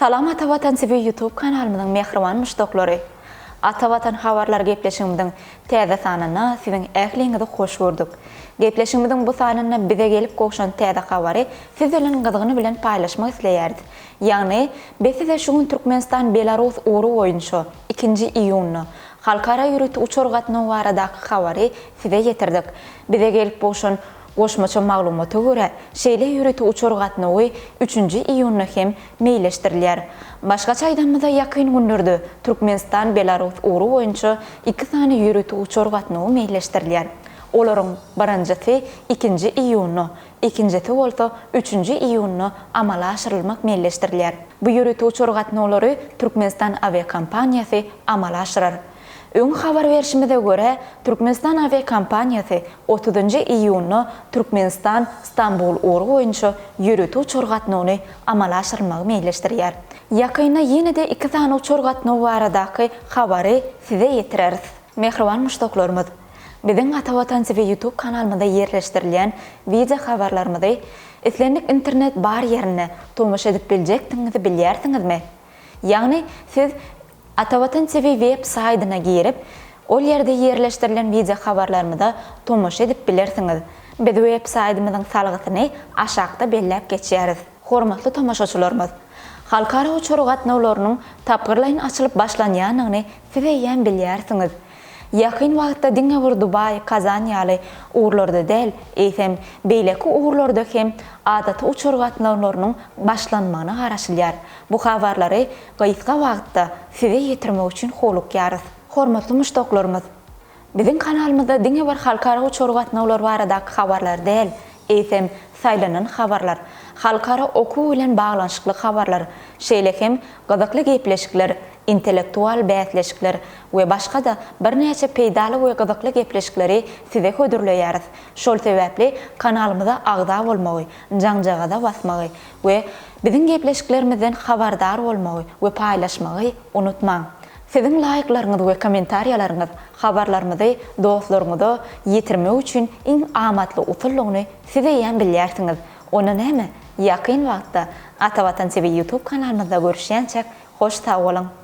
Salam Atavatan TV YouTube kanalımızın mehriban müştokları. Atavatan habarlar gepleşimizin täze sanyna siziň ähliňizi hoş gördük. Gepleşimizin bu sanyna bize gelip goşan täze habary siz bilen gyzygyny bilen paýlaşmak isleýärdi. Ýagny biz size şu Türkmenistan Belarus uğru oýunçy 2 iýuny halkara ýürüt uçur gatnagy baradaky habary size getirdik. Bize gelip goşan goşmaça maglumaty görä şeýle ýürüti uçur gatnagy 3 iýuny hem meýleşdirilýär. Başgaça aýdanmyza ýakyn günlerde Türkmenistan Belarus uğru boýunça 2 sany ýürüti uçur gatnagy meýleşdirilýär. Olaryň birinjisi 2 iýuny, ikincisi bolsa 3 iýuny amala aşyrylmak meýleşdirilýär. Bu ýürüti uçur gatnalary Türkmenistan aviakompaniýasy amala aşyrar. Öň habar berişimize göre Türkmenistan aviakompaniýasy 30 iýuny Türkmenistan Istanbul uğru boýunça ýürüti uçur gatnagyny amala aşyrmagy meýleşdirýär. Ýakyna ýene-de 2 sany uçur gatnagy baradaky habary size ýetireriz. Mehriban müştoklarymyz, biziň Atavatan TV YouTube kanalymyzda ýerleşdirilýän video habarlarymyzy islendik internet bar ýerine tomosha edip biljekdiňizi bilýärsiňizmi? Ýagny siz Atavatan TV web saýtyna girip, ol ýerde ýerleşdirilen video habarlarymyza tomosha edip bilersiňiz. Biz web saýtymyzyň salgysyny aşagda belläp geçýäris. Hormatly tomoşaçylarymyz, halkara uçur gatnawlarynyň tapgyrlaryň açylyp başlanýanyny siz ýen bilýärsiňiz. Ýakyn wagtda diňe bir Dubai, Kazan ýaly uğurlarda däl, eýsem beýleki uğurlarda hem adaty uçur gatnawlarynyň başlanmagyny garaşylýar. Bu habarlary gysga wagtda size ýetirmek üçin holukýarys. Hormatly müştoklarymyz, biziň kanalymyzda diňe bir halkara uçur gatnawlary baradaky habarlar däl, eýsem saýlanan habarlar, halkara okuw bilen baglanşykly habarlar, şeýle hem gyzykly gepleşikler, intellektual bäsleşikler we başga da bir näçe peýdaly we gyzykly gepleşikleri size hödürleýäris. Şol sebäpli kanalymyza agda bolmagy, jaňjagada basmagy we biziň gepleşiklerimizden habardar bolmagy we paýlaşmagy unutmaň. Siziň laýyklaryňyz we kommentariýalaryňyz habarlarymyzy dostlaryňyza ýetirmek üçin iň amatly usullaryny size ýen bilýärsiňiz. Onu näme? Ýakyn wagtda Atavatan TV YouTube kanalymyzda görüşýänçek hoş sag bolun.